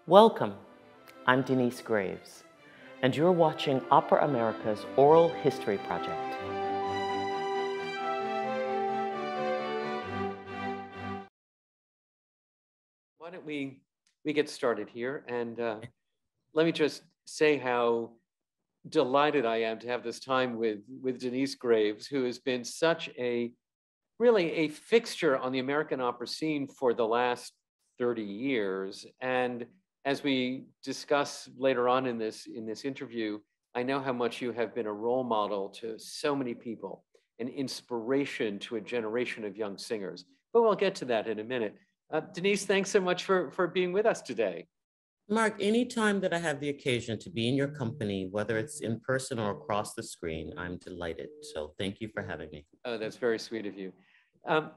Welcome, I'm Denyce Graves, and you're watching Opera America's Oral History Project. Why don't we get started here, and let me just say how delighted I am to have this time with Denyce Graves, who has been such really a fixture on the American opera scene for the last 30 years. And as we discuss later on in this interview, I know how much you have been a role model to so many people, an inspiration to a generation of young singers. But we'll get to that in a minute. Denyce, thanks so much for being with us today. Mark, anytime that I have the occasion to be in your company, whether it's in person or across the screen, I'm delighted. So thank you for having me. Oh, that's very sweet of you.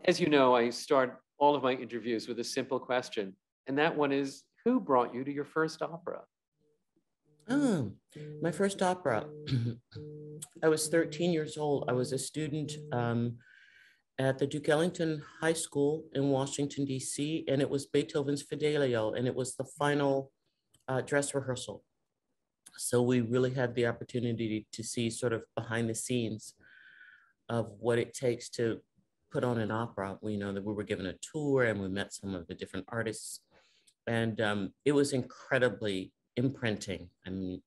As you know, I start all of my interviews with a simple question, and that one is, who brought you to your first opera? Oh, my first opera. I was 13 years old. I was a student at the Duke Ellington High School in Washington, D.C., and it was Beethoven's Fidelio, and it was the final dress rehearsal. So we really had the opportunity to see sort of behind the scenes of what it takes to put on an opera. We know that we were given a tour and we met some of the different artists, and it was incredibly imprinting. I mean,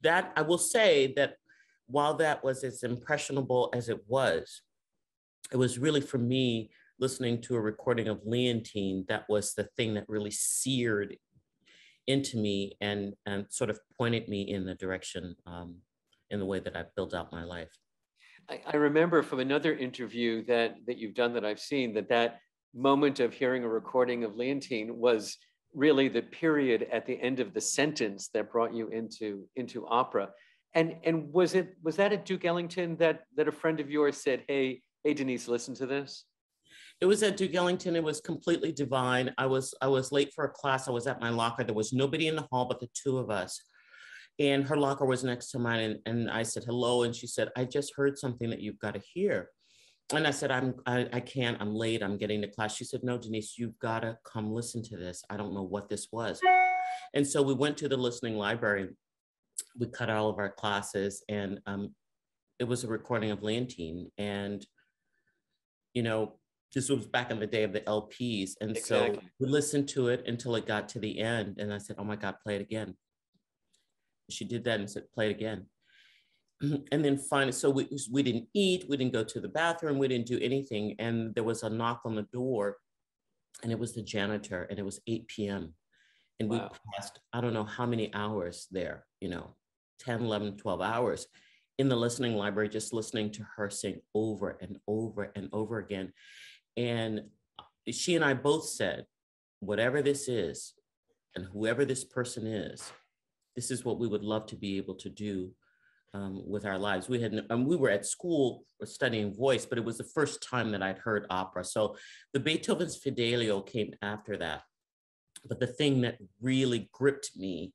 that I will say that while that was as impressionable as it was really, for me, listening to a recording of Leontine, that was the thing that really seared into me and sort of pointed me in the direction, in the way that I've built out my life. I remember from another interview that you've done that I've seen that moment of hearing a recording of Leontine was really the period at the end of the sentence that brought you into opera. And was that at Duke Ellington that a friend of yours said, hey, Denyce, listen to this? It was at Duke Ellington. It was completely divine. I was late for a class. I was at my locker. There was nobody in the hall but the two of us. And her locker was next to mine. And I said, hello. And she said, I just heard something that you've got to hear. And I said, I can't, I'm late, I'm getting to class. She said, no, Denyce, you've got to come listen to this. I don't know what this was. And so we went to the listening library. We cut all of our classes, and it was a recording of Leontine. And, you know, this was back in the day of the LPs. And Exactly. So we listened to it until it got to the end. And I said, oh my God, play it again. She did that and said, play it again. And then finally, so we didn't eat, we didn't go to the bathroom, we didn't do anything. And there was a knock on the door, and it was the janitor, and it was 8 p.m. And wow. We passed, I don't know how many hours there, 10, 11, 12 hours in the listening library, just listening to her sing over and over and over again. And she and I both said, whatever this is, and whoever this person is, this is what we would love to be able to do with our lives. We were at school studying voice, but it was the first time that I'd heard opera. So the Beethoven's Fidelio came after that. But the thing that really gripped me,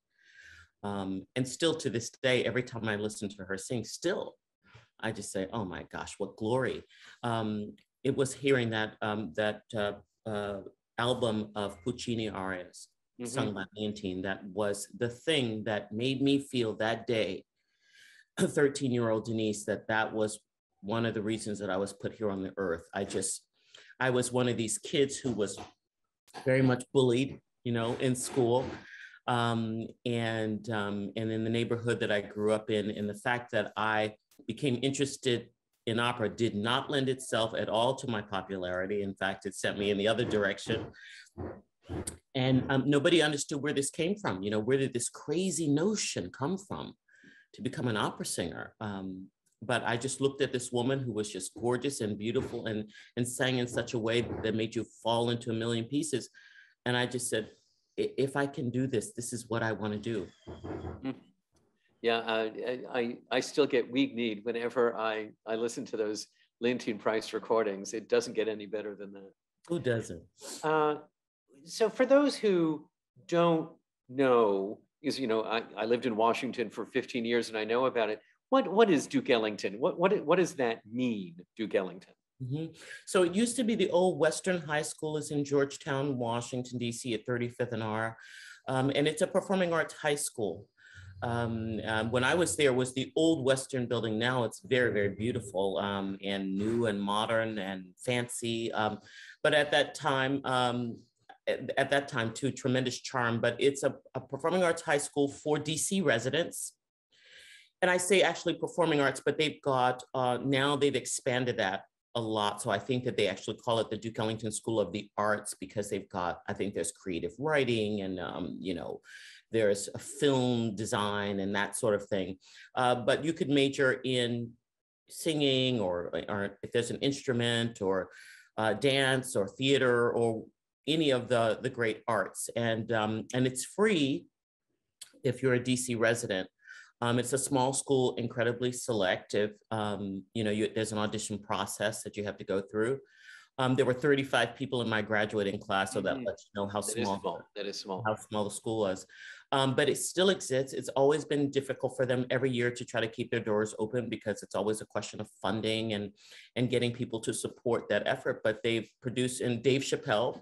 and still to this day, every time I listen to her sing, still, I just say, oh my gosh, what glory. It was hearing that album of Puccini arias, sung by Leontine. That was the thing that made me feel that day, 13-year-old Denyce, that was one of the reasons that I was put here on the earth. I was one of these kids who was very much bullied, in school, and in the neighborhood that I grew up in. And the fact that I became interested in opera did not lend itself at all to my popularity. In fact, it sent me in the other direction. And nobody understood where this came from. Where did this crazy notion come from to become an opera singer? But I just looked at this woman who was just gorgeous and beautiful and sang in such a way that made you fall into a million pieces. And I just said, if I can do this, this is what I want to do. Yeah, I still get weak-kneed whenever I listen to those Leontine Price recordings. It doesn't get any better than that. Who doesn't? So for those who don't know, because I lived in Washington for 15 years and I know about it. What is Duke Ellington? What does that mean, Duke Ellington? Mm-hmm. So it used to be the old Western High School. Is in Georgetown, Washington, D.C. at 35th and R. And it's a performing arts high school. When I was there was the old Western building. Now it's very, very beautiful and new and modern and fancy. But at that time too, tremendous charm. But it's a performing arts high school for DC residents. And I say actually performing arts, but they've got, now they've expanded that a lot. So I think that they actually call it the Duke Ellington School of the Arts because they've got, I think there's creative writing and, you know, there's a film design and that sort of thing. But you could major in singing or if there's an instrument or dance or theater or any of the great arts. And it's free if you're a DC resident. It's a small school, incredibly selective. You know, there's an audition process that you have to go through. There were 35 people in my graduating class, so that lets you know how small. That is small. How small the school was. But it still exists. It's always been difficult for them every year to try to keep their doors open because it's always a question of funding and getting people to support that effort. But they've produced, and Dave Chappelle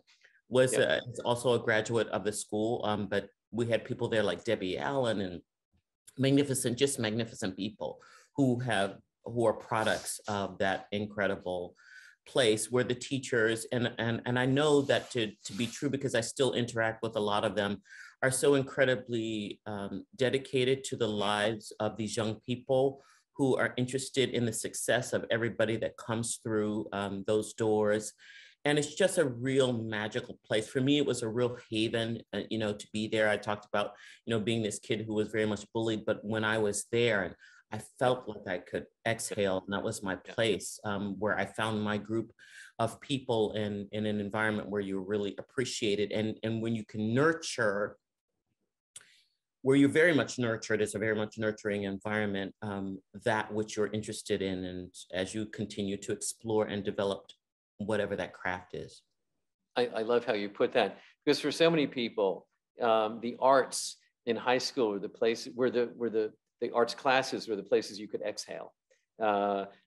was is also a graduate of the school. But we had people there like Debbie Allen and just magnificent people who are products of that incredible place where the teachers, and I know that to be true because I still interact with a lot of them, are so incredibly dedicated to the lives of these young people who are interested in the success of everybody that comes through those doors. And it's just a real magical place. For me, it was a real haven, you know, to be there. I talked about, you know, being this kid who was very much bullied, but when I was there, and I felt like I could exhale, and that was my place, where I found my group of people in an environment where you're really appreciated. And when you can nurture, where you're very much nurtured, it's a very much nurturing environment, that which you're interested in. And as you continue to explore and develop whatever that craft is. I love how you put that, because for so many people, the arts in high school were the place where the arts classes were the places you could exhale,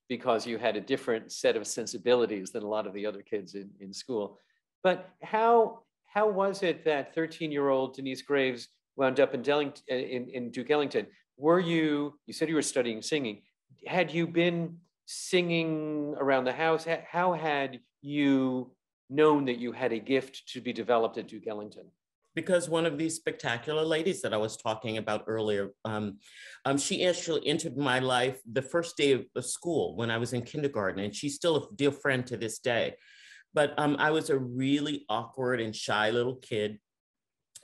because you had a different set of sensibilities than a lot of the other kids in school. But how was it that 13-year-old Denyce Graves wound up in Duke Ellington? You said you were studying singing. Had you been singing around the house? How had you known that you had a gift to be developed at Duke Ellington? Because one of these spectacular ladies that I was talking about earlier, she actually entered my life the first day of school when I was in kindergarten, and she's still a dear friend to this day. But I was a really awkward and shy little kid.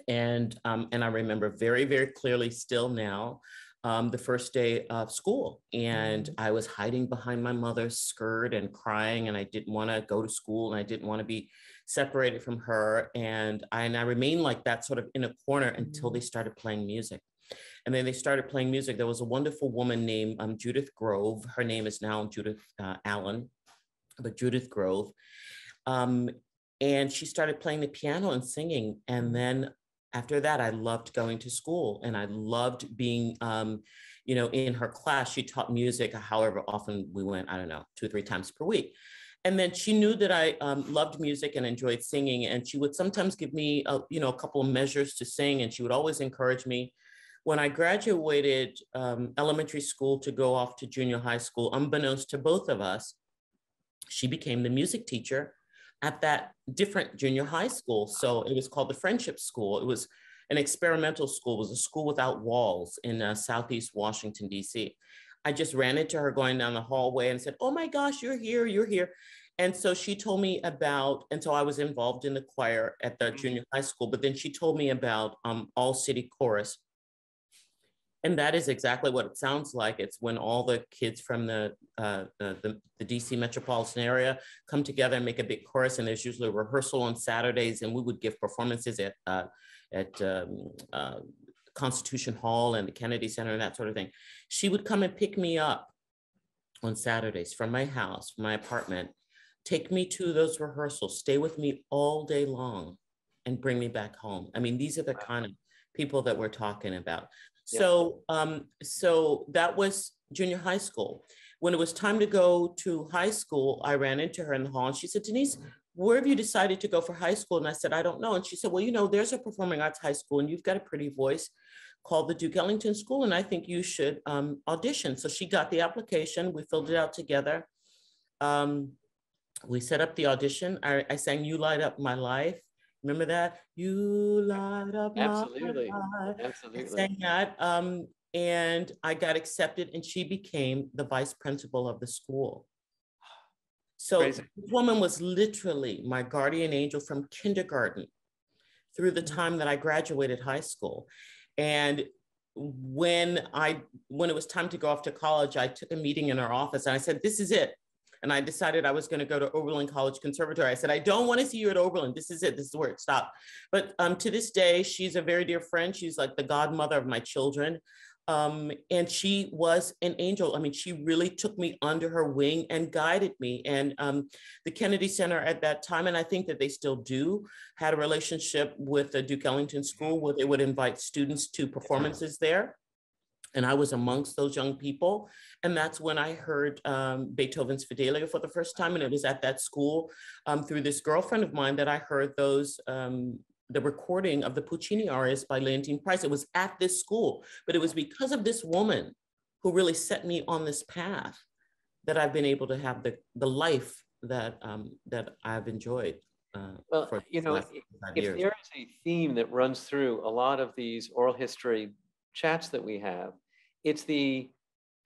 And I remember very, very clearly still now, the first day of school, and I was hiding behind my mother's skirt and crying, and I didn't want to go to school, and I didn't want to be separated from her, and I remained like that, sort of in a corner, until they started playing music. And then they started playing music. There was a wonderful woman named Judith Grove. Her name is now Judith Allen, but Judith Grove. And she started playing the piano and singing, and then after that, I loved going to school, and I loved being, you know, in her class. She taught music, however often we went, I don't know, 2 or 3 times per week. And then she knew that I loved music and enjoyed singing, and she would sometimes give me, you know, a couple of measures to sing, and she would always encourage me. When I graduated elementary school to go off to junior high school, unbeknownst to both of us, she became the music teacher at that different junior high school. So it was called the Friendship School. It was an experimental school. It was a school without walls in Southeast Washington, D.C. I just ran into her going down the hallway and said, "Oh my gosh, you're here, you're here." And so she told me about, and so I was involved in the choir at the junior high school, but then she told me about All City Chorus. And that is exactly what it sounds like. It's when all the kids from the DC metropolitan area come together and make a big chorus, and there's usually a rehearsal on Saturdays, and we would give performances at Constitution Hall and the Kennedy Center and that sort of thing. She would come and pick me up on Saturdays from my house, from my apartment, take me to those rehearsals, stay with me all day long, and bring me back home. I mean, these are the kind of people that we're talking about. So, so that was junior high school. When it was time to go to high school, I ran into her in the hall, and she said, "Denyce, where have you decided to go for high school? And I said, I don't know. And she said, well, you know, there's a performing arts high school and you've got a pretty voice called the Duke Ellington School. And I think you should audition. So she got the application. We filled it out together. We set up the audition. I sang You Light Up My Life. Remember that? You light up Absolutely. my life. Absolutely. I sang that. And I got accepted and she became the vice principal of the school. So Crazy. this woman was literally my guardian angel from kindergarten through the time that I graduated high school. And when it was time to go off to college, I took a meeting in her office and I said, this is it. And I decided I was going to go to Oberlin College Conservatory. I said, I don't want to see you at Oberlin. This is it. This is where it stopped. But to this day, she's a very dear friend. She's like the godmother of my children. And she was an angel. I mean, she really took me under her wing and guided me. And the Kennedy Center at that time, and I think that they still do, had a relationship with the Duke Ellington School where they would invite students to performances there. And I was amongst those young people. And that's when I heard Beethoven's Fidelio for the first time. And it was at that school through this girlfriend of mine that I heard the recording of the Puccini arias by Leontine Price. It was at this school, but it was because of this woman who really set me on this path that I've been able to have the life that I've enjoyed. Well, you know, if there is a theme that runs through a lot of these oral history chats that we have, it's the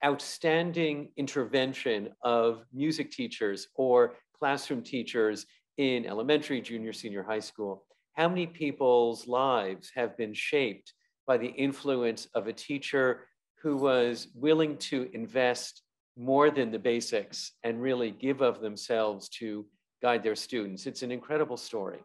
outstanding intervention of music teachers or classroom teachers in elementary, junior, senior high school. How many people's lives have been shaped by the influence of a teacher who was willing to invest more than the basics and really give of themselves to guide their students? It's an incredible story.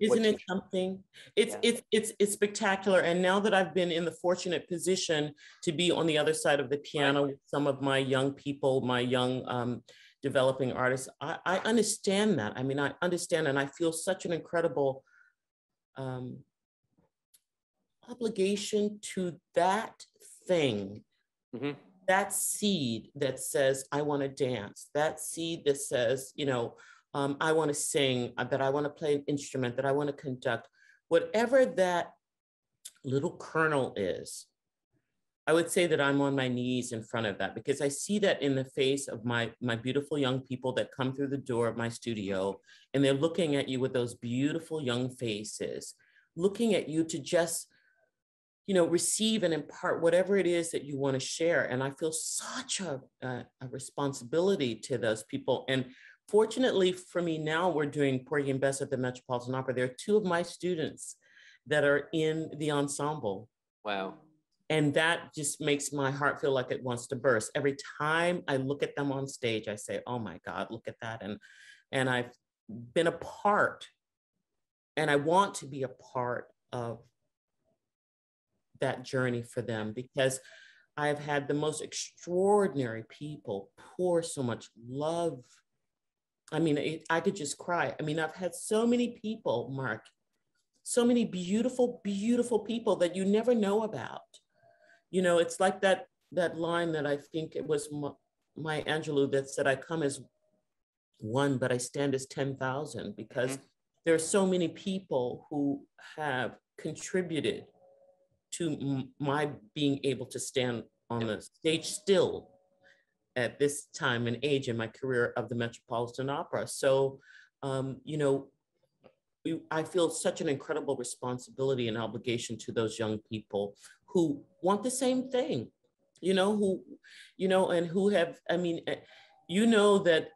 Isn't it something? It's spectacular. And now that I've been in the fortunate position to be on the other side of the piano with some of my young people, my young developing artists, I understand that. I mean, I understand, and I feel such an incredible obligation to that thing, that seed that says, I want to dance, that seed that says, you know, I want to sing, that I want to play an instrument, that I want to conduct, whatever that little kernel is. I would say that I'm on my knees in front of that because I see that in the face of my beautiful young people that come through the door of my studio, and they're looking at you with those beautiful young faces, looking at you to just, you know, receive and impart whatever it is that you want to share. And I feel such a responsibility to those people. And fortunately for me now, we're doing Porgy and Bess at the Metropolitan Opera. There are two of my students that are in the ensemble. Wow. And that just makes my heart feel like it wants to burst. Every time I look at them on stage, I say, oh my God, look at that. And I've been a part, and I want to be a part of that journey for them, because I've had the most extraordinary people pour so much love. I mean, I could just cry. I mean, I've had so many people, Mark, so many beautiful, beautiful people that you never know about. You know, it's like that line that I think it was Maya Angelou that said, I come as one, but I stand as 10,000, because there are so many people who have contributed to my being able to stand on the stage still at this time and age in my career of the Metropolitan Opera. So, you know, I feel such an incredible responsibility and obligation to those young people who want the same thing, you know, and who have, I mean, you know that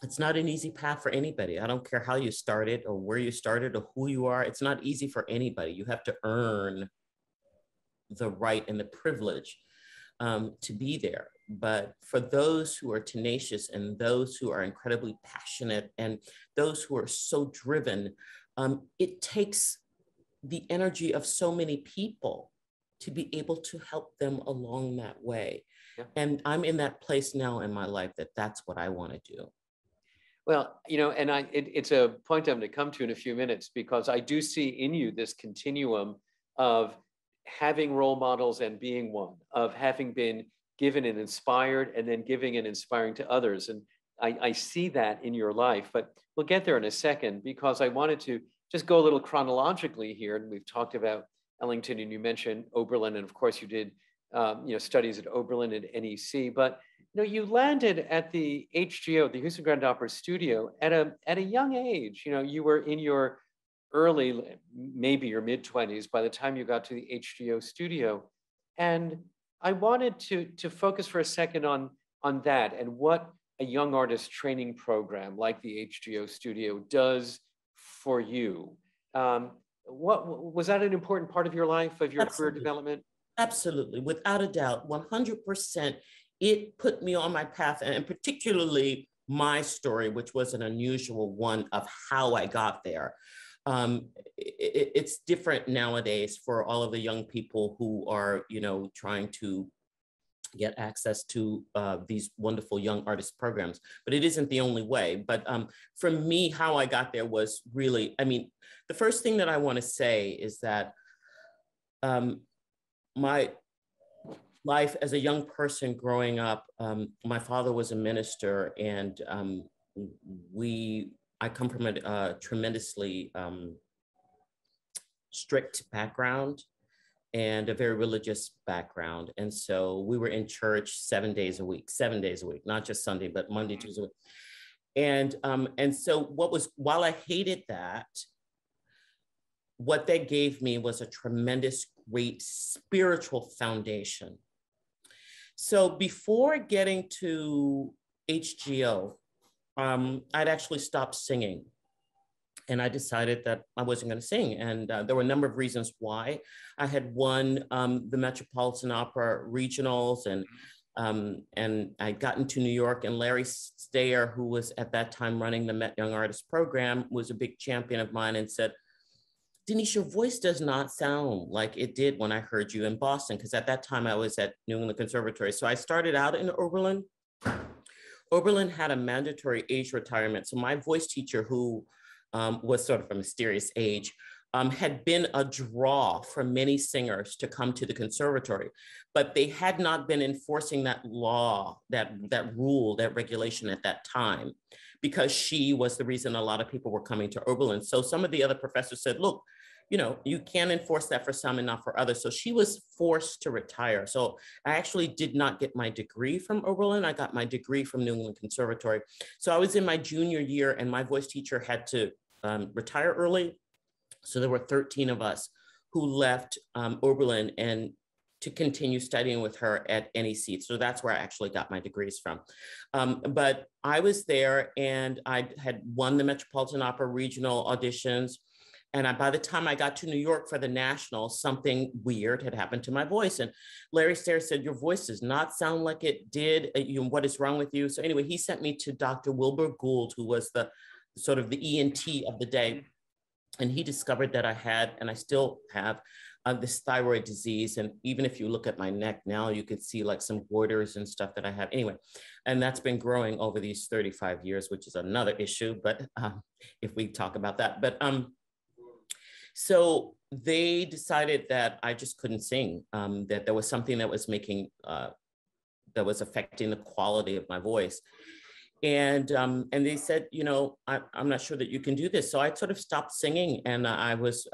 it's not an easy path for anybody. I don't care how you started or where you started or who you are. It's not easy for anybody. You have to earn the right and the privilege to be there. But for those who are tenacious and those who are incredibly passionate and those who are so driven, it takes the energy of so many people to be able to help them along that way. Yeah. And I'm in that place now in my life that that's what I want to do. Well, you know, and it's a point I'm going to come to in a few minutes, because I do see in you this continuum of having role models and being one, of having been given and inspired and then giving and inspiring to others. And I see that in your life. But we'll get there in a second, because I wanted to just go a little chronologically here. And we've talked about Ellington, and you mentioned Oberlin, and of course you did studies at Oberlin and NEC, but you landed at the HGO, the Houston Grand Opera Studio, at a young age. You were in your early, maybe your mid-20s by the time you got to the HGO studio. And I wanted to focus for a second on that, and what a young artist training program like the HGO studio does for you. What was that an important part of your life, of your Absolutely. career development? Absolutely, without a doubt, 100%. It put me on my path, and particularly my story, which was an unusual one of how I got there. It's different nowadays for all of the young people who are, trying to get access to these wonderful young artist programs, but it isn't the only way. But for me, how I got there was really, the first thing that I want to say is that my life as a young person growing up, my father was a minister, and I come from a tremendously strict background and a very religious background. And so we were in church 7 days a week, not just Sunday, but Monday, Tuesday. And so while I hated that, what they gave me was a tremendous, great spiritual foundation. So before getting to HGO, I'd actually stopped singing, and I decided that I wasn't going to sing. And there were a number of reasons why. I had won the Metropolitan Opera regionals, and I'd gotten to New York, and Larry Stayer, who was at that time running the Met Young Artist program, was a big champion of mine, and said, Denyce, your voice does not sound like it did when I heard you in Boston, because at that time I was at New England Conservatory. So I started out in Oberlin. Oberlin had a mandatory age retirement. So my voice teacher, who was sort of a mysterious age, had been a draw for many singers to come to the conservatory, but they had not been enforcing that law, that rule, that regulation at that time, because she was the reason a lot of people were coming to Oberlin. So some of the other professors said, look, you can enforce that for some and not for others. So she was forced to retire. So I actually did not get my degree from Oberlin. I got my degree from New England Conservatory. So I was in my junior year, and my voice teacher had to retire early. So there were 13 of us who left Oberlin and to continue studying with her at NEC. So that's where I actually got my degrees from. But I was there, and I had won the Metropolitan Opera regional auditions. And by the time I got to New York for the national, something weird had happened to my voice. And Larry Stayer said, your voice does not sound like it did. What is wrong with you? So anyway, he sent me to Dr. Wilbur Gould, who was the sort of the ENT of the day. And he discovered that I had, and I still have, this thyroid disease. And even if you look at my neck now, you could see like some goiters and stuff that I have. Anyway, and that's been growing over these 35 years, which is another issue, but if we talk about that. But so they decided that I just couldn't sing, that there was something that was that was affecting the quality of my voice. And they said, I'm not sure that you can do this. So I sort of stopped singing, and I was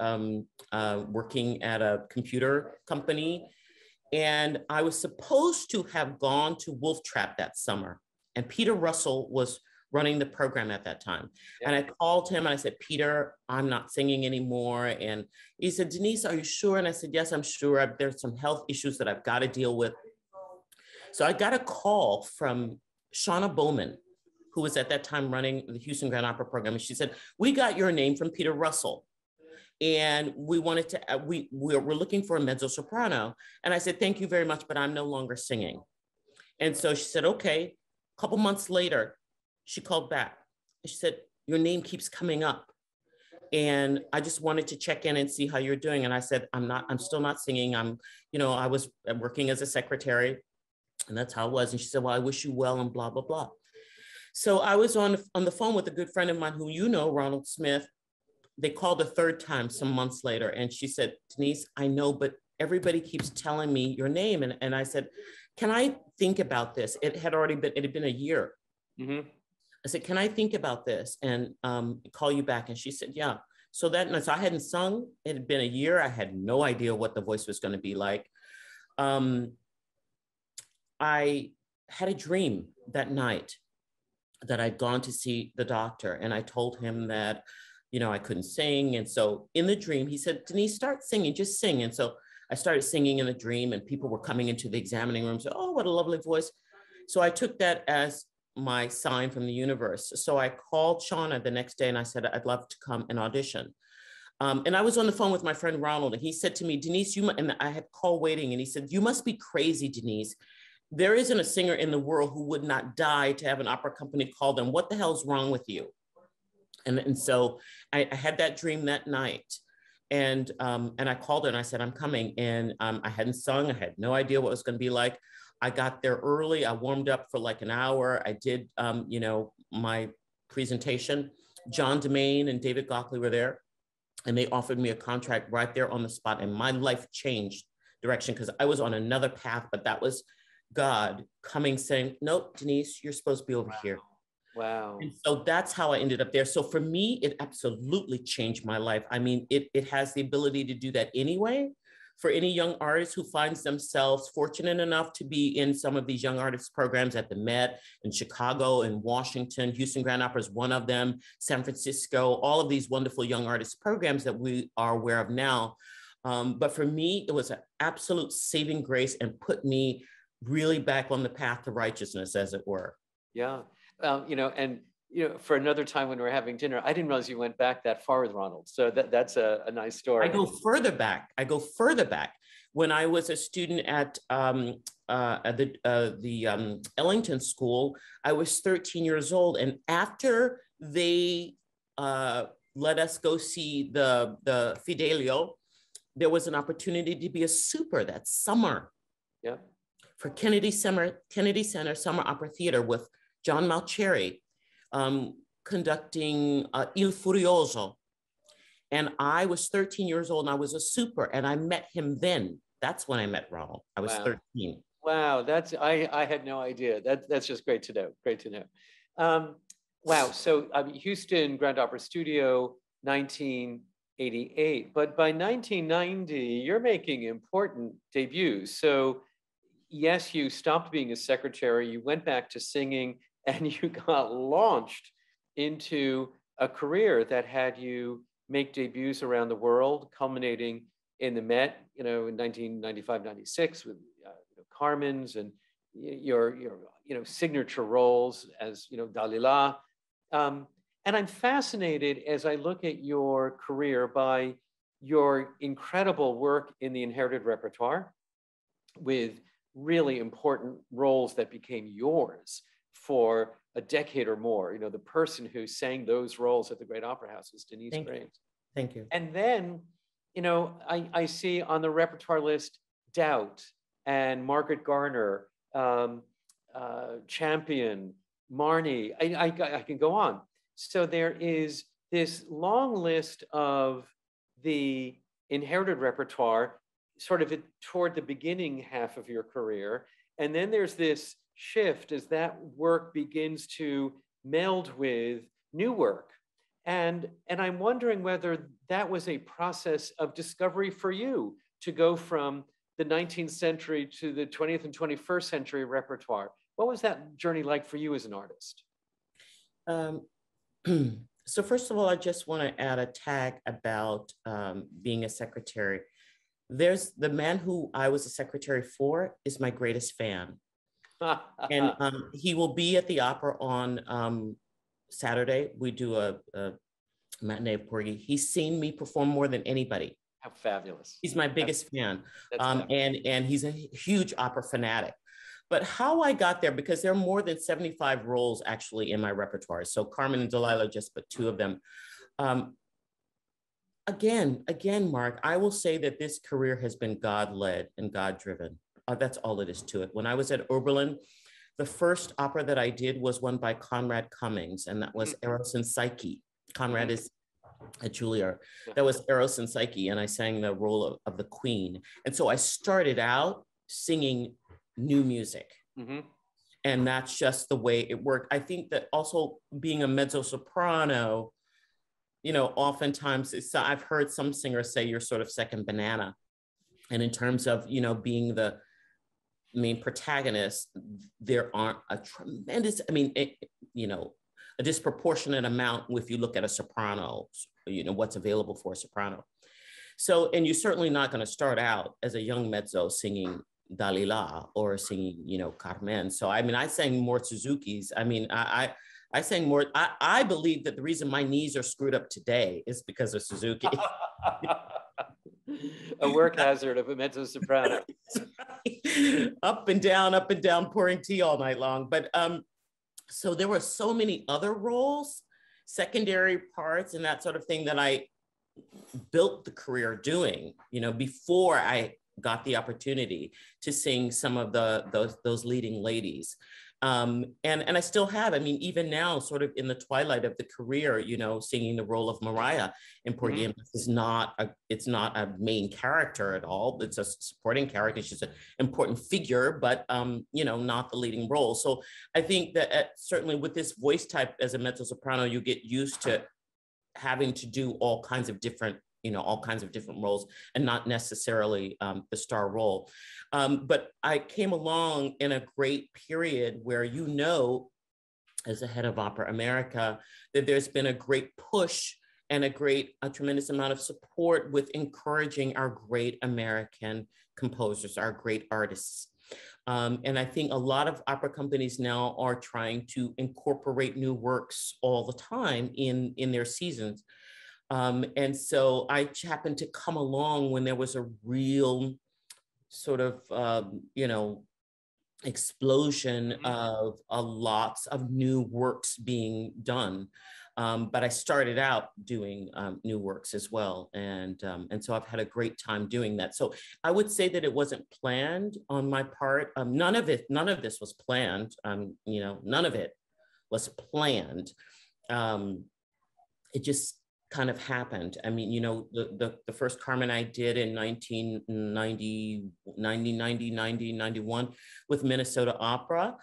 working at a computer company, and I was supposed to have gone to Wolf Trap that summer. And Peter Russell was running the program at that time. Yeah. And I called him and I said, Peter, I'm not singing anymore. And he said, Denyce, are you sure? And I said, yes, I'm sure. There's some health issues that I've got to deal with. So I got a call from Shauna Bowman, who was at that time running the Houston Grand Opera program. And she said, we got your name from Peter Russell, and we wanted to, we're looking for a mezzo-soprano. And I said, thank you very much, but I'm no longer singing. And so she said, okay. A couple months later, she called back. She said, your name keeps coming up, and I just wanted to check in and see how you're doing. And I said, I'm still not singing. I was working as a secretary, and that's how it was. And she said, well, I wish you well, and blah, blah, blah. So I was on the phone with a good friend of mine who Ronald Smith. They called a third time some months later, and she said, Denyce, I know, but everybody keeps telling me your name. And I said, can I think about this? It had been a year. Mm-hmm. I said, can I think about this and call you back? And she said, yeah. So that night, so I hadn't sung. It had been a year. I had no idea what the voice was going to be like. I had a dream that night that I'd gone to see the doctor, and I told him that, you know, I couldn't sing. And so in the dream, he said, Denyce, start singing, just sing. And so I started singing in the dream, and people were coming into the examining room. So, oh, what a lovely voice. So I took that as my sign from the universe. So I called Shauna the next day and I said, I'd love to come and audition. And I was on the phone with my friend Ronald, and he said to me, Denyce, and I had call waiting, and he said, you must be crazy, Denyce. There isn't a singer in the world who would not die to have an opera company call them. What the hell's wrong with you? And so I had that dream that night. And I called her and I said, I'm coming. And I hadn't sung. I had no idea what it was going to be like. I got there early. I warmed up for like an hour. I did, you know, my presentation. John Demain and David Gockley were there, and they offered me a contract right there on the spot. And my life changed direction because I was on another path, but that was God coming saying, nope, Denyce, you're supposed to be over here. Wow. And so that's how I ended up there. So for me, it absolutely changed my life. I mean, it has the ability to do that anyway. For any young artist who finds themselves fortunate enough to be in some of these young artists programs at the Met in Chicago and Washington, Houston Grand Opera is one of them, San Francisco, all of these wonderful young artists programs that we are aware of now. But for me, it was an absolute saving grace and put me really back on the path to righteousness, as it were. Yeah. You know, and, you know, for another time when we were having dinner, I didn't realize you went back that far with Ronald. So that's a nice story. I go further back. When I was a student at the Ellington School, I was 13 years old. And after they let us go see the Fidelio, there was an opportunity to be a super that summer. Yeah. For Kennedy Center Summer Opera Theater with John Malcheri conducting Il Furioso. And I was 13 years old and I was a super, and I met him then. That's when I met Ronald. I was 13. Wow, I had no idea. That's just great to know. Great to know. Wow, so Houston Grand Opera Studio, 1988. But by 1990, you're making important debuts. So yes, you stopped being a secretary, you went back to singing, and you got launched into a career that had you make debuts around the world, culminating in the Met, you know, in 1995, 96 with Carmen's and your signature roles as, you know, Dalila. And I'm fascinated as I look at your career by your incredible work in the inherited repertoire with really important roles that became yours for a decade or more. You know, the person who sang those roles at the Great Opera House was Denyce Graves. Thank you. And then, you know, I see on the repertoire list Doubt and Margaret Garner, Champion, Marnie. I can go on. So there is this long list of the inherited repertoire sort of toward the beginning half of your career. And then there's this shift as that work begins to meld with new work. And I'm wondering whether that was a process of discovery for you to go from the 19th century to the 20th and 21st century repertoire. What was that journey like for you as an artist? So first of all, I just want to add a tag about being a secretary. There's the man who I was a secretary for is my greatest fan. And he will be at the opera on Saturday. We do a matinee of Porgy. He's seen me perform more than anybody. How fabulous. He's my biggest fan. And he's a huge opera fanatic. But how I got there, because there are more than 75 roles actually in my repertoire. So Carmen and Dalila, just but two of them. Again, Mark, I will say that this career has been God-led and God-driven. That's all it is to it. When I was at Oberlin, the first opera that I did was one by Conrad Cummings, and that was Eros and Psyche. Conrad is a Juilliard. That was Eros and Psyche, and I sang the role of the queen. And so I started out singing new music. And that's just the way it worked. I think that also being a mezzo-soprano, you know, oftentimes I've heard some singers say you're sort of second banana. And in terms of, you know, being the main protagonist, there aren't a tremendous, I mean, you know, a disproportionate amount if you look at a soprano, you know, what's available for a soprano. So, and you're certainly not going to start out as a young mezzo singing Dalila or singing, you know, Carmen. So, I mean, I sang more Suzuki's. I mean, I sang more. I believe that the reason my knees are screwed up today is because of Suzuki. A work hazard of a mezzo-soprano. Up and down, pouring tea all night long. But so there were so many other roles, secondary parts and that sort of thing that I built the career doing, you know, before I got the opportunity to sing some of those leading ladies. And I still have, I mean, even now, sort of in the twilight of the career, you know, singing the role of Mariah in Porgy is not a main character at all. It's a supporting character. She's an important figure, but, you know, not the leading role. So I think that certainly with this voice type as a mezzo-soprano, you get used to having to do all kinds of different roles and not necessarily the star role. But I came along in a great period where, you know, as the head of Opera America, that there's been a great push and a tremendous amount of support with encouraging our great American composers, our great artists. And I think a lot of opera companies now are trying to incorporate new works all the time in their seasons. And so I happened to come along when there was a real sort of, you know, explosion of lots of new works being done. But I started out doing new works as well. And so I've had a great time doing that. So I would say that it wasn't planned on my part. None of this was planned. You know, none of it was planned. It just kind of happened. I mean, you know, the first Carmen I did in 1991 with Minnesota Opera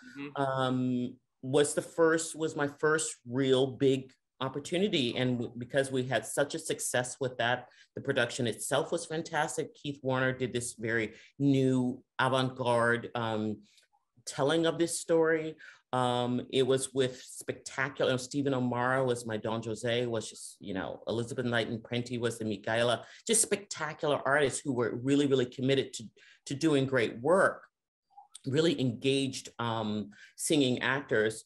was my first real big opportunity. And because we had such a success with that, the production itself was fantastic. Keith Warner did this very new avant-garde telling of this story. It was with spectacular, Stephen O'Mara was my Don Jose, was just, you know, Elizabeth Knighton Prenti was the Michaela, just spectacular artists who were really, really committed to doing great work, really engaged singing actors.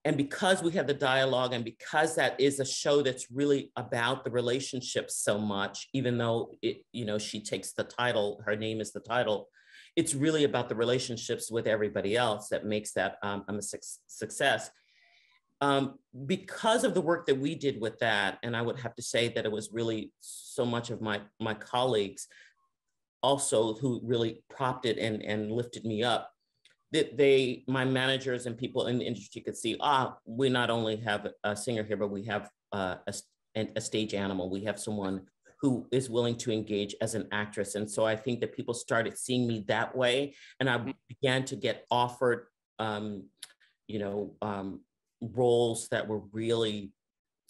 And because we had the dialogue and because that is a show that's really about the relationships so much, even though it, you know, she takes the title, her name is the title, it's really about the relationships with everybody else that makes that a success. Because of the work that we did with that, and I would have to say that it was really so much of my colleagues also who really propped it and lifted me up, that my managers and people in the industry could see, we not only have a singer here, but we have a stage animal. We have someone who is willing to engage as an actress. And so I think that people started seeing me that way. And I began to get offered, you know, roles that were really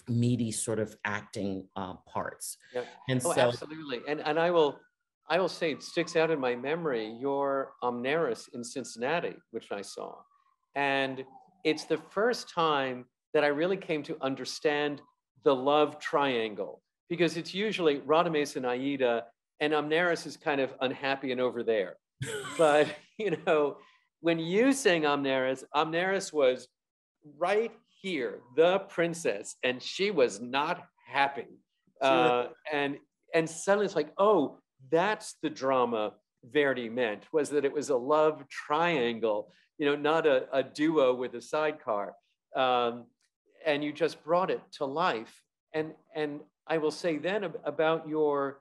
meaty sort of acting parts. Yep. And so absolutely. And I will say it sticks out in my memory, your Omneris in Cincinnati, which I saw. And it's the first time that I really came to understand the love triangle, because it's usually Radames and Aida, and Omneris is kind of unhappy and over there. But, you know, when you sang Omneris was right here, the princess, and she was not happy. And suddenly it's like, oh, that's the drama Verdi meant, was that it was a love triangle, you know, not a duo with a sidecar. And you just brought it to life. And I will say then about your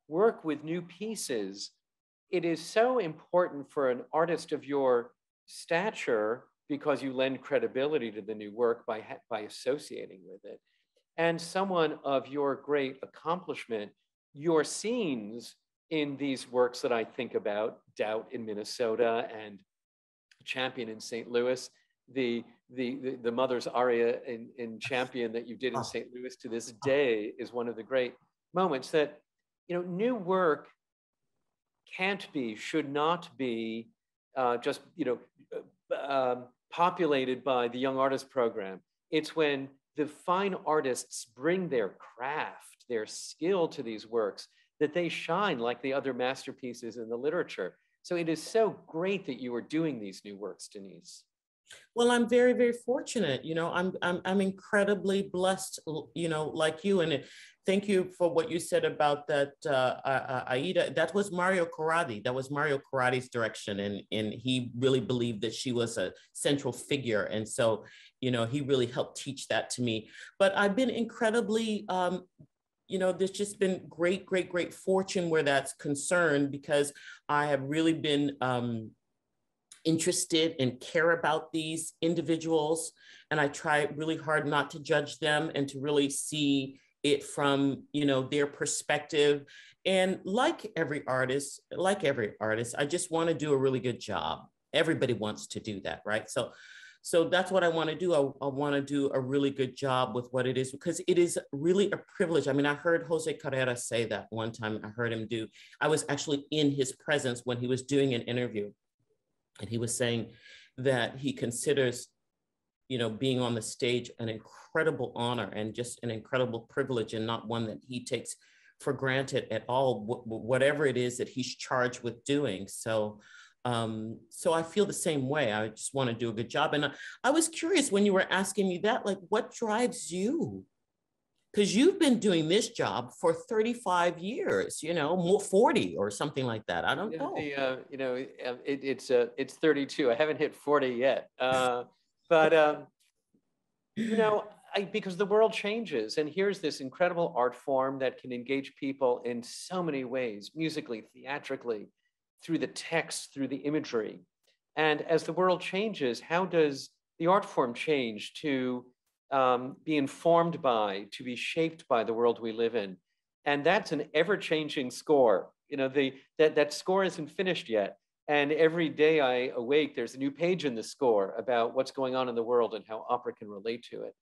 work with new pieces, it is so important for an artist of your stature, because you lend credibility to the new work by associating with it. And someone of your great accomplishment, your scenes in these works that I think about, Doubt in Minnesota and Champion in St. Louis, the mother's aria in Champion that you did in St. Louis to this day is one of the great moments that, new work can't be, should not be just, populated by the Young Artist Program. It's when the fine artists bring their craft, their skill to these works, that they shine like the other masterpieces in the literature. So it is so great that you are doing these new works, Denyce. Well, I'm very, very fortunate. I'm incredibly blessed, like you. And thank you for what you said about that, Aida. That was Mario Corradi. That was Mario Corradi's direction. And he really believed that she was a central figure. And so, he really helped teach that to me. But I've been incredibly, there's just been great, great, great fortune where that's concerned, because I have really been interested and care about these individuals. And I try really hard not to judge them and to really see it from, their perspective. And like every artist, I just want to do a really good job. Everybody wants to do that, right? So that's what I want to do. I want to do a really good job with what it is, because it is really a privilege. I mean, I heard Jose Carrera say that one time. I was actually in his presence when he was doing an interview. And he was saying that he considers, being on the stage an incredible honor and just an incredible privilege, and not one that he takes for granted at all, whatever it is that he's charged with doing. So I feel the same way. I just want to do a good job. And I was curious when you were asking me that, like, what drives you? Because you've been doing this job for 35 years, 40 or something like that. I don't know. It's 32. I haven't hit 40 yet. Because the world changes, and here's this incredible art form that can engage people in so many ways, musically, theatrically, through the text, through the imagery. And as the world changes, how does the art form change to be informed by, to be shaped by the world we live in? And that's an ever-changing score. That score isn't finished yet. And every day I awake, there's a new page in the score about what's going on in the world and how opera can relate to it.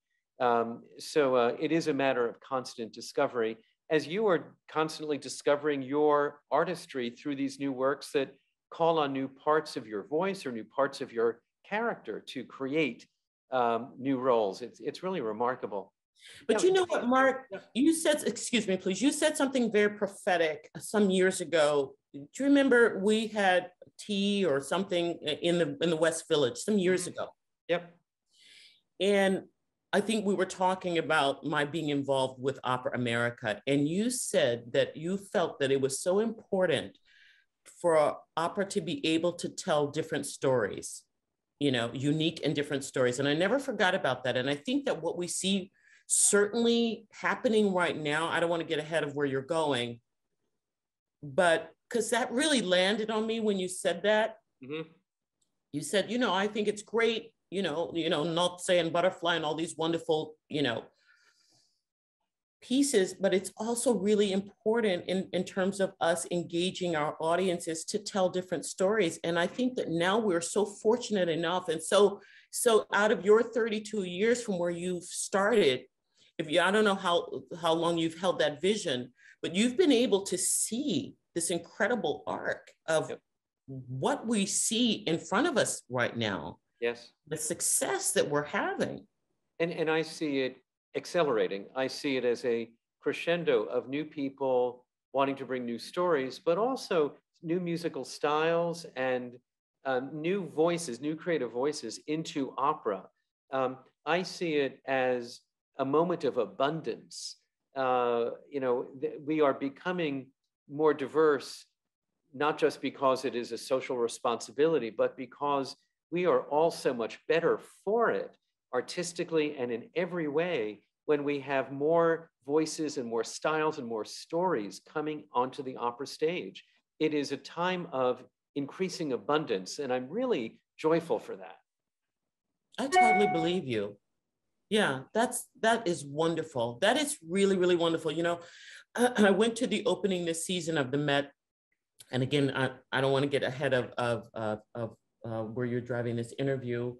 So it is a matter of constant discovery, as you are constantly discovering your artistry through these new works that call on new parts of your voice or new parts of your character to create new roles. It's really remarkable. But you know what, Marc, you said, excuse me, please, you said something very prophetic some years ago. Do you remember we had tea or something in the West Village some years ago? Yep. And I think we were talking about my being involved with Opera America. And you said that you felt that it was so important for opera to be able to tell different stories, unique and different stories. And I never forgot about that. And I think that what we see certainly happening right now, I don't want to get ahead of where you're going, but because that really landed on me when you said that. Mm-hmm. You said, I think it's great, not saying butterfly and all these wonderful, pieces, but it's also really important in terms of us engaging our audiences to tell different stories. And I think that now we're so fortunate enough. And so out of your 32 years from where you've started, I don't know how long you've held that vision, but you've been able to see this incredible arc of what we see in front of us right now. Yes. The success that we're having. And I see it accelerating. I see it as a crescendo of new people wanting to bring new stories, but also new musical styles and new voices, new creative voices into opera. I see it as a moment of abundance. We are becoming more diverse, not just because it is a social responsibility, but because we are all so much better for it, artistically and in every way, when we have more voices and more styles and more stories coming onto the opera stage. It is a time of increasing abundance, and I'm really joyful for that. I totally believe you. Yeah, that is wonderful. That is really, really wonderful. I went to the opening this season of the Met, and again, I don't want to get ahead of where you're driving this interview.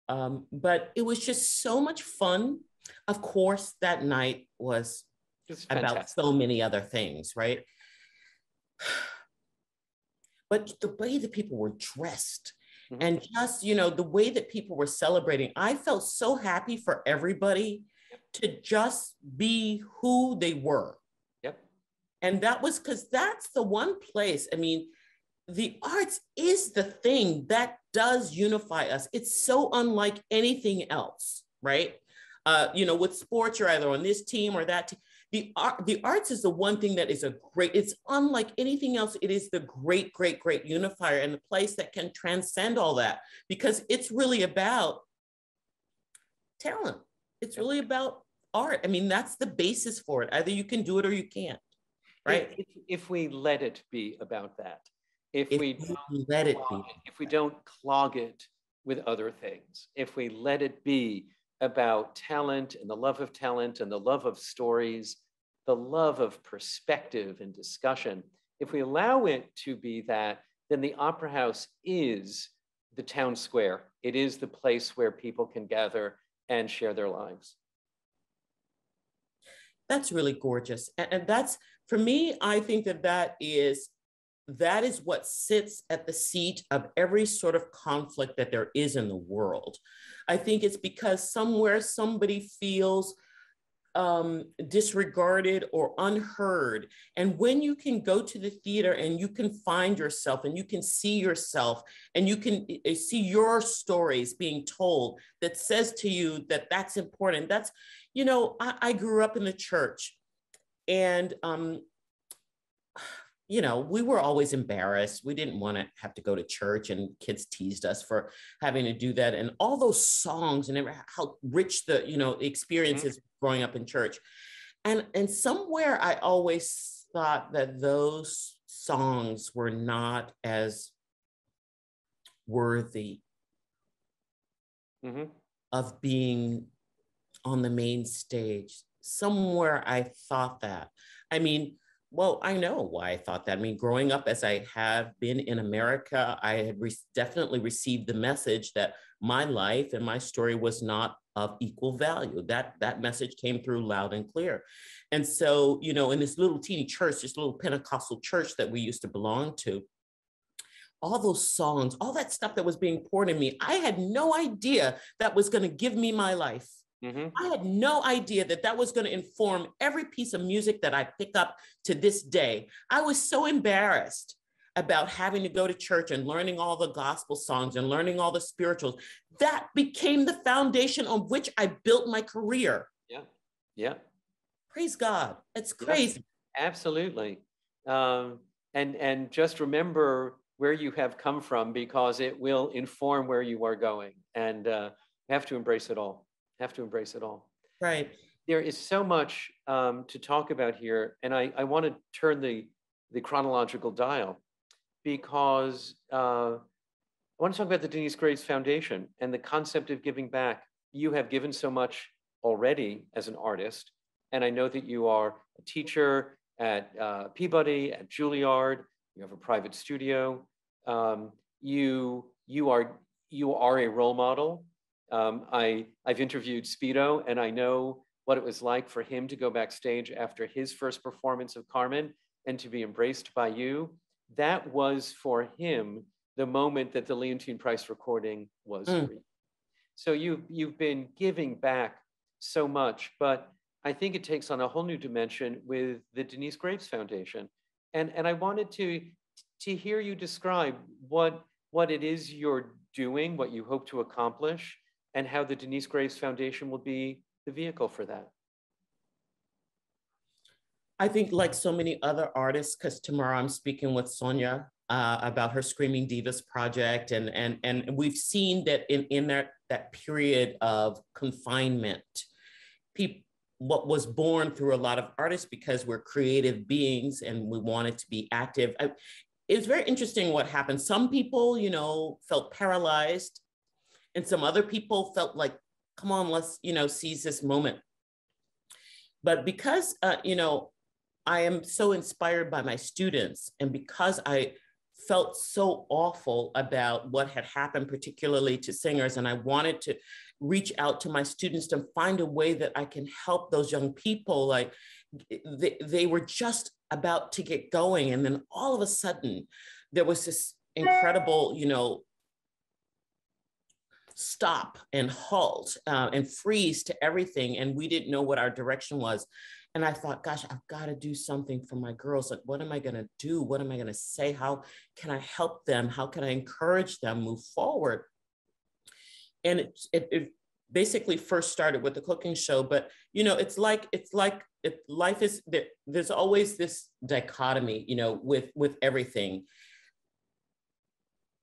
But it was just so much fun. Of course, that night was about so many other things, right? But the way that people were dressed, mm-hmm. and just, you know, the way that people were celebrating, I felt so happy for everybody to just be who they were. Yep. And that was because that's the one place, I mean, the arts is the thing that does unify us. It's so unlike anything else, right? You know, with sports, you're either on this team or that team. The arts is the one thing that is it's unlike anything else. It is the great, great, great unifier, and the place that can transcend all that, because it's really about talent. It's really about art. I mean, that's the basis for it. Either you can do it or you can't, right? If we let it be about that. If we let it be. If we don't clog it with other things, if we let it be about talent and the love of talent and the love of stories, the love of perspective and discussion, if we allow it to be that, then the Opera House is the town square. It is the place where people can gather and share their lives. That's really gorgeous. And that's, for me, I think that is what sits at the seat of every sort of conflict that there is in the world. I think it's because somewhere somebody feels disregarded or unheard. And when you can go to the theater and you can find yourself and you can see yourself and you can see your stories being told, that says to you that that's important. That's, you know, I grew up in the church, and you know, we were always embarrassed. We didn't want to have to go to church, and kids teased us for having to do that. And all those songs and how rich the, you know, experiences growing up in church. And somewhere I always thought that those songs were not as worthy of being on the main stage. Somewhere I thought that. I mean, well, I know why I thought that. I mean, growing up as I have been in America, I had definitely received the message that my life and my story was not of equal value. That message came through loud and clear. And so, you know, in this little teeny church, this little Pentecostal church that we used to belong to, all those songs, all that stuff that was being poured in me, I had no idea that was going to give me my life. I had no idea that was going to inform every piece of music that I pick up to this day. I was so embarrassed about having to go to church and learning all the gospel songs and learning all the spirituals. That became the foundation on which I built my career. Yeah. Praise God. It's crazy. Yeah, absolutely. And just remember where you have come from, because it will inform where you are going, and you have to embrace it all. Right. There is so much to talk about here, and I want to turn the chronological dial, because I want to talk about the Denyce Graves Foundation and the concept of giving back. You have given so much already as an artist, and I know that you are a teacher at Peabody, at Juilliard. You have a private studio. You are a role model. I've interviewed Speedo, and I know what it was like for him to go backstage after his first performance of Carmen and to be embraced by you. That was for him the moment that the Leontine Price recording was free. So you've been giving back so much, but I think it takes on a whole new dimension with the Denyce Graves Foundation. And I wanted to hear you describe what it is you're doing, what you hope to accomplish, and how the Denyce Graves Foundation will be the vehicle for that. I think, like so many other artists, because tomorrow I'm speaking with Sonia about her Screaming Divas project, and we've seen that in that period of confinement, what was born through a lot of artists, because we're creative beings and we wanted to be active. It was very interesting what happened. Some people, you know, felt paralyzed, and some other people felt like, come on, let's, you know, seize this moment. But because, you know, I am so inspired by my students, and because I felt so awful about what had happened, particularly to singers. And I wanted to reach out to my students to find a way that I can help those young people. Like they were just about to get going. And then all of a sudden there was this incredible, stop and halt and freeze to everything. And we didn't know what our direction was. And I thought, gosh, I've got to do something for my girls. Like, what am I going to do? What am I going to say? How can I help them? How can I encourage them move forward? And it basically first started with the cooking show, but it's like life is, there's always this dichotomy, with everything.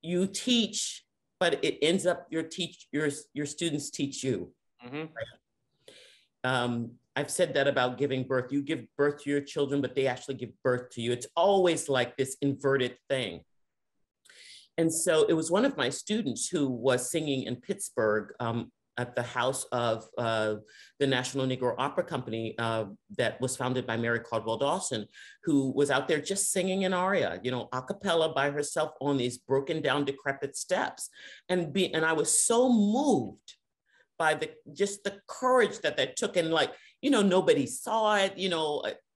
You teach, but it ends up your students teach you. Mm-hmm. Right? I've said that about giving birth. You give birth to your children, but they actually give birth to you. It's always like this inverted thing. And so it was one of my students who was singing in Pittsburgh at the house of the National Negro Opera Company that was founded by Mary Caldwell Dawson, who was out there just singing an aria, a cappella by herself on these broken down, decrepit steps. And I was so moved by the courage that took. And nobody saw it,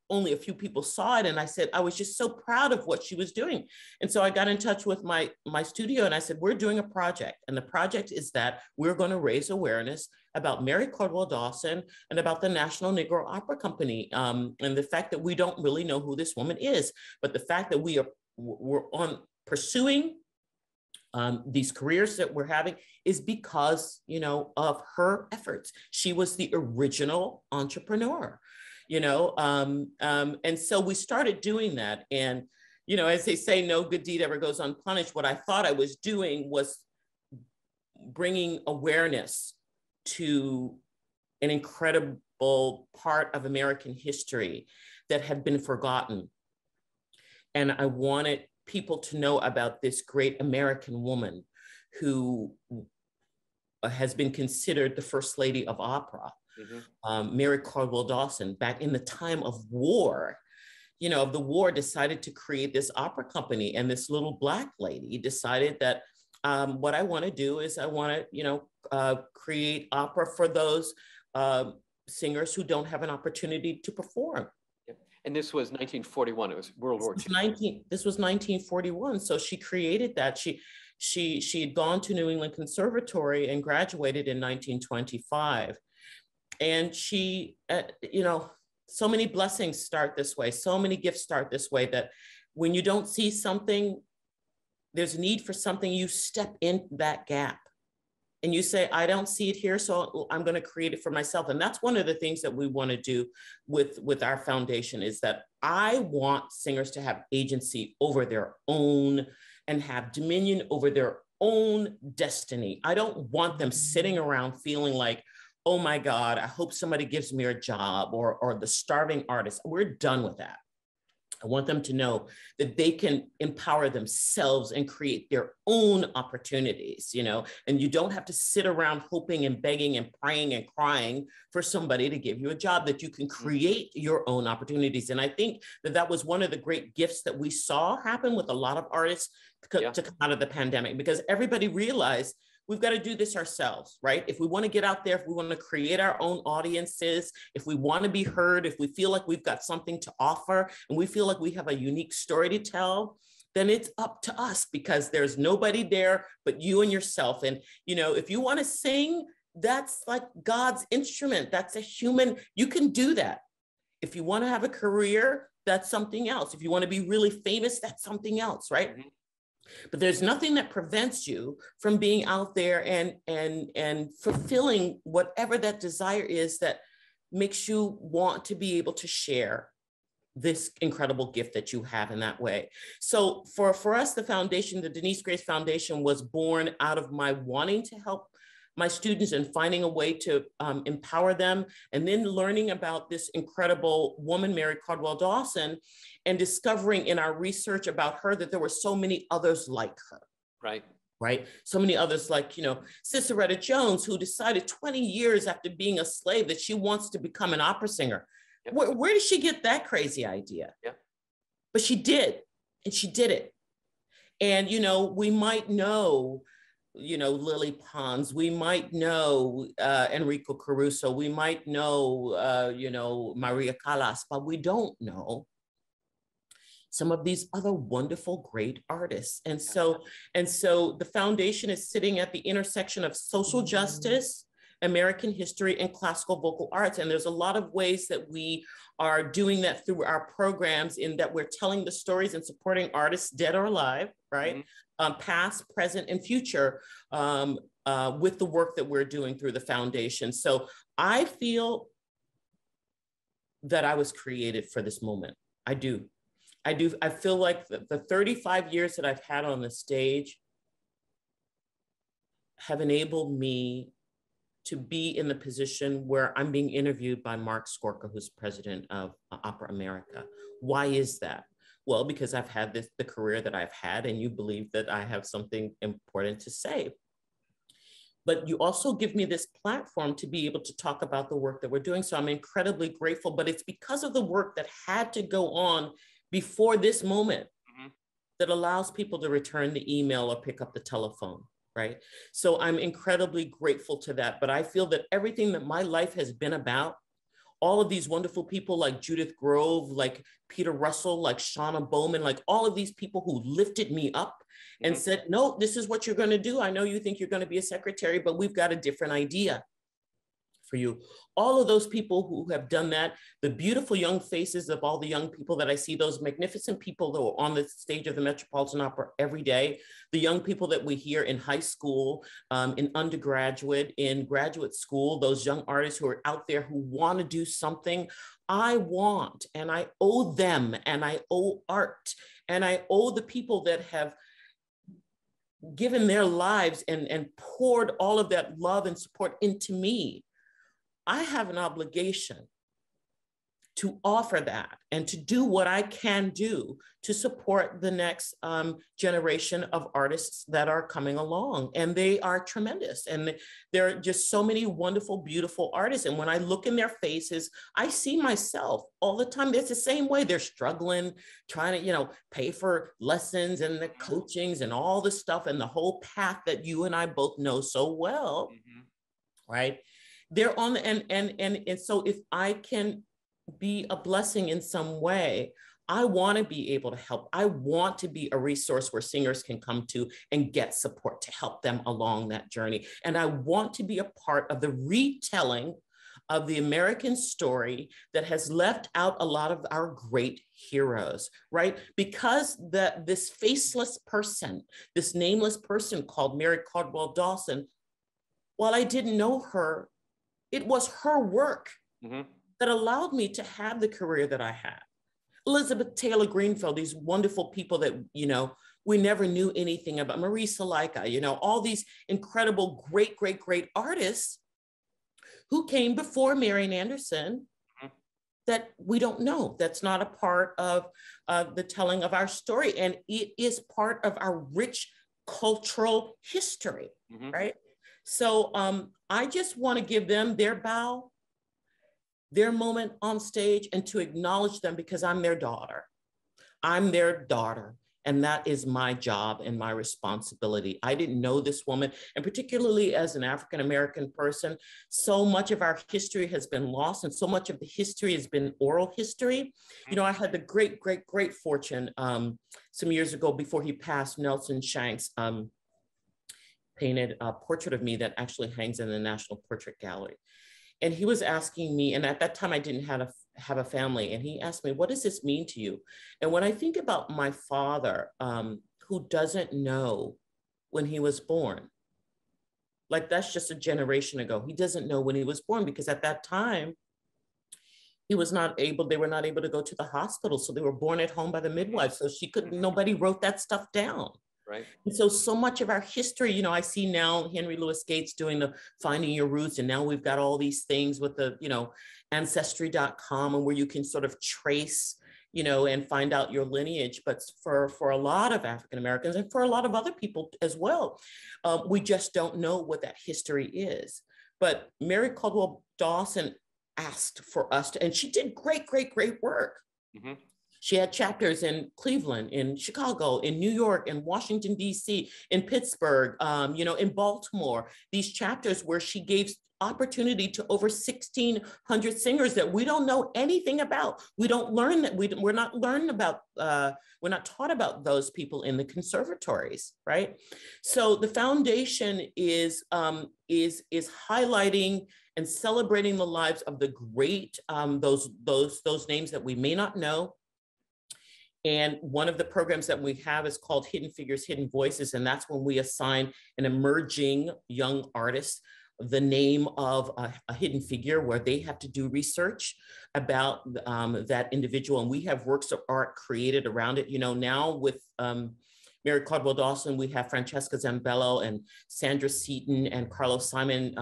only a few people saw it. And I said, I was just so proud of what she was doing. And so I got in touch with my studio and I said, we're doing a project. And the project is that we're going to raise awareness about Mary Caldwell Dawson and about the National Negro Opera Company. And the fact that we don't really know who this woman is, but the fact that we're on pursuing these careers that we're having is because, of her efforts. She was the original entrepreneur, and so we started doing that. And, as they say, no good deed ever goes unpunished. What I thought I was doing was bringing awareness to an incredible part of American history that had been forgotten. And I wanted people to know about this great American woman who has been considered the first lady of opera. Mm-hmm. Mary Caldwell Dawson, back in the time of war, of the war, decided to create this opera company. And this little Black lady decided that what I want to do is I want to, create opera for those singers who don't have an opportunity to perform. And this was 1941. It was World War II. This was 1941. So she created that. She had gone to New England Conservatory and graduated in 1925. And she, so many blessings start this way. So many gifts start this way that when you don't see something, there's a need for something, you step in that gap. And you say, I don't see it here, so I'm going to create it for myself. And that's one of the things that we want to do with our foundation, is that I want singers to have agency over their own and have dominion over their own destiny. I don't want them sitting around feeling like, oh my God, I hope somebody gives me a job, or the starving artist. We're done with that. I want them to know that they can empower themselves and create their own opportunities, and you don't have to sit around hoping and begging and praying and crying for somebody to give you a job, that you can create your own opportunities. And I think that was one of the great gifts that we saw happen with a lot of artists to come out of the pandemic, because everybody realized we've got to do this ourselves, right? If we want to get out there, if we want to create our own audiences, if we want to be heard, if we feel like we've got something to offer and we feel like we have a unique story to tell, then it's up to us, because there's nobody there but you and yourself. And, if you want to sing, that's like God's instrument. That's a human, you can do that. If you want to have a career, that's something else. If you want to be really famous, that's something else, right? Mm-hmm. But there's nothing that prevents you from being out there and fulfilling whatever that desire is that makes you want to be able to share this incredible gift that you have in that way. So for us, the foundation, the Denyce Graves Foundation, was born out of my wanting to help my students and finding a way to empower them, and then learning about this incredible woman, Mary Caldwell Dawson, and discovering in our research about her that there were so many others like her. Right? So many others like, Ciceretta Jones, who decided 20 years after being a slave that she wants to become an opera singer. Yep. Where did she get that crazy idea? Yeah. But she did, and she did it. And, you know, we might know, you know, Lily Pons, we might know Enrico Caruso, we might know, you know, Maria Callas, but we don't know some of these other wonderful, great artists. And so the foundation is sitting at the intersection of social justice, American history, and classical vocal arts. And there's a lot of ways that we are doing that through our programs, in that we're telling the stories and supporting artists, dead or alive, right? Past, present, and future, with the work that we're doing through the foundation. So I feel that I was created for this moment. I do. I feel like the 35 years that I've had on the stage have enabled me to be in the position where I'm being interviewed by Marc Scorca, who's president of Opera America. Why is that? Well, because I've had the career that I've had, and you believe that I have something important to say. But you also give me this platform to be able to talk about the work that we're doing. So I'm incredibly grateful, but it's because of the work that had to go on before this moment that allows people to return the email or pick up the telephone, right? So I'm incredibly grateful to that. But I feel that everything that my life has been about, all of these wonderful people like Judith Grove, like Peter Russell, like Shauna Bowman, like all of these people who lifted me up and said, no, this is what you're going to do. I know you think you're going to be a secretary, but we've got a different idea for you. All of those people who have done that, the beautiful young faces of all the young people that I see, those magnificent people that are on the stage of the Metropolitan Opera every day, the young people that we hear in high school, in undergraduate, in graduate school, those young artists who are out there who want to do something. I want, and I owe them, and I owe art, and I owe the people that have given their lives and poured all of that love and support into me. I have an obligation to offer that and to do what I can do to support the next generation of artists that are coming along. And they are tremendous. And there are just so many wonderful, beautiful artists. And when I look in their faces, I see myself all the time. It's the same way. They're struggling, trying to, you know, pay for lessons and the coachings and all the stuff and the whole path that you and I both know so well, right? They're on the, and so if I can be a blessing in some way, I want to be able to help. I want to be a resource where singers can come to and get support to help them along that journey. And I want to be a part of the retelling of the American story that has left out a lot of our great heroes, right? Because this faceless person, this nameless person called Mary Caldwell Dawson, while I didn't know her, it was her work that allowed me to have the career that I had. Elizabeth Taylor Greenfield, these wonderful people that, you know, we never knew anything about. Marie Salaika, you know, all these incredible, great, great, great artists who came before Marian Anderson that we don't know. That's not a part of the telling of our story. And it is part of our rich cultural history, right? So I just want to give them their bow, their moment on stage, and to acknowledge them because I'm their daughter. I'm their daughter. And that is my job and my responsibility. I didn't know this woman, and particularly as an African-American person, so much of our history has been lost, and so much of the history has been oral history. You know, I had the great, great, great fortune some years ago before he passed, Nelson Shanks painted a portrait of me that actually hangs in the National Portrait Gallery. And he was asking me, and at that time I didn't have a family, and he asked me, what does this mean to you? And when I think about my father, who doesn't know when he was born, like that's just a generation ago. He doesn't know when he was born because at that time, they were not able to go to the hospital. So they were born at home by the midwife. So nobody wrote that stuff down. Right. And so much of our history, you know, I see now Henry Louis Gates doing the Finding Your Roots. And now we've got all these things with the, you know, ancestry.com, and where you can sort of trace, you know, and find out your lineage. But for a lot of African Americans and for a lot of other people as well, we just don't know what that history is. But Mary Caldwell Dawson asked for us to, and she did great, great, great work. She had chapters in Cleveland, in Chicago, in New York, in Washington, D.C., in Pittsburgh, in Baltimore. These chapters where she gave opportunity to over 1,600 singers that we don't know anything about. We don't learn that. We're not learned about. We're not taught about those people in the conservatories, right? So the foundation is highlighting and celebrating the lives of the great, those names that we may not know. And one of the programs that we have is called Hidden Figures, Hidden Voices. And that's when we assign an emerging young artist the name of a hidden figure, where they have to do research about that individual. And we have works of art created around it. Now with Mary Caldwell Dawson, we have Francesca Zambello and Sandra Seaton and Carlos Simon.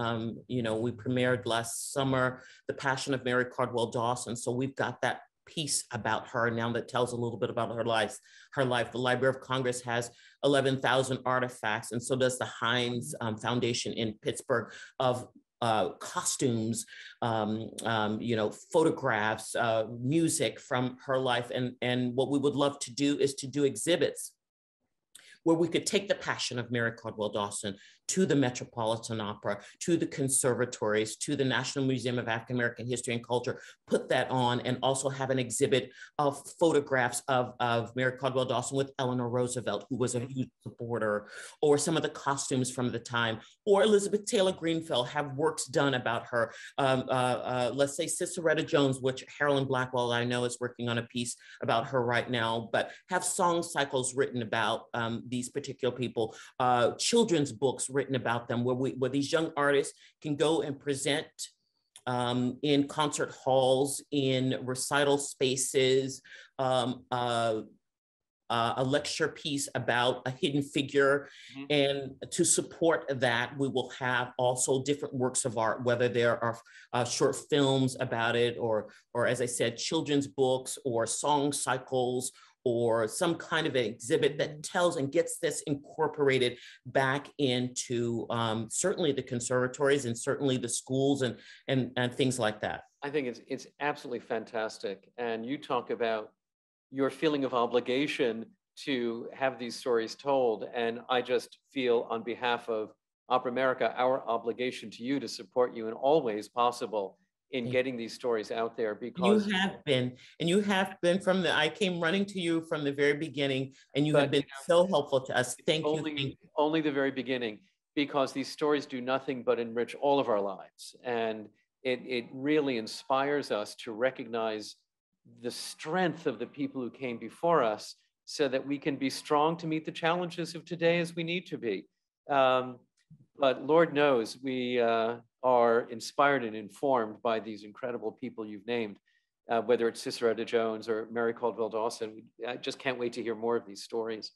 We premiered last summer, The Passion of Mary Caldwell Dawson. So we've got that piece about her now that tells a little bit about her life. The Library of Congress has 11,000 artifacts, and so does the Heinz Foundation in Pittsburgh, of costumes, photographs, music from her life. And what we would love to do is to do exhibits where we could take the passion of Mary Caldwell Dawson to the Metropolitan Opera, to the conservatories, to the National Museum of African American History and Culture, put that on, and also have an exhibit of photographs of Mary Caldwell Dawson with Eleanor Roosevelt, who was a huge supporter, or some of the costumes from the time, or Elizabeth Taylor Greenfield, have works done about her. Let's say Ciceretta Jones, which Carolyn Blackwell, I know, is working on a piece about her right now, but have song cycles written about these particular people, children's books written about them, where these young artists can go and present in concert halls, in recital spaces, a lecture piece about a hidden figure. Mm-hmm. And to support that, we will have also different works of art, whether there are short films about it, or as I said, children's books, or song cycles, or some kind of an exhibit that tells and gets this incorporated back into certainly the conservatories, and certainly the schools, and things like that. I think it's absolutely fantastic. And you talk about your feeling of obligation to have these stories told. And I just feel, on behalf of Opera America, our obligation to you to support you in all ways possible in getting these stories out there, because you have been I came running to you from the very beginning, and you have been so helpful to us. Thank you. Only the very beginning, because these stories do nothing but enrich all of our lives. And it really inspires us to recognize the strength of the people who came before us, so that we can be strong to meet the challenges of today as we need to be. But Lord knows we are inspired and informed by these incredible people you've named, whether it's Ciceretta Jones or Mary Caldwell Dawson. I just can't wait to hear more of these stories.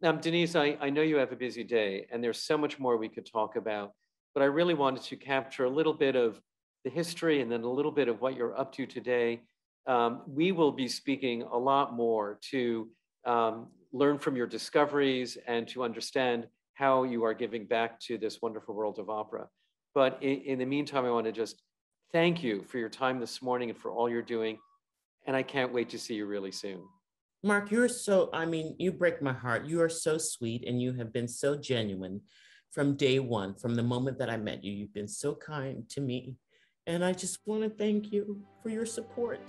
Now, Denyce, I know you have a busy day, and there's so much more we could talk about, but I really wanted to capture a little bit of the history, and then a little bit of what you're up to today. We will be speaking a lot more to learn from your discoveries, and to understand how you are giving back to this wonderful world of opera. But in the meantime, I want to just thank you for your time this morning and for all you're doing. And I can't wait to see you really soon. Marc, you break my heart. You are so sweet, and you have been so genuine from day one, from the moment that I met you. You've been so kind to me. And I just want to thank you for your support.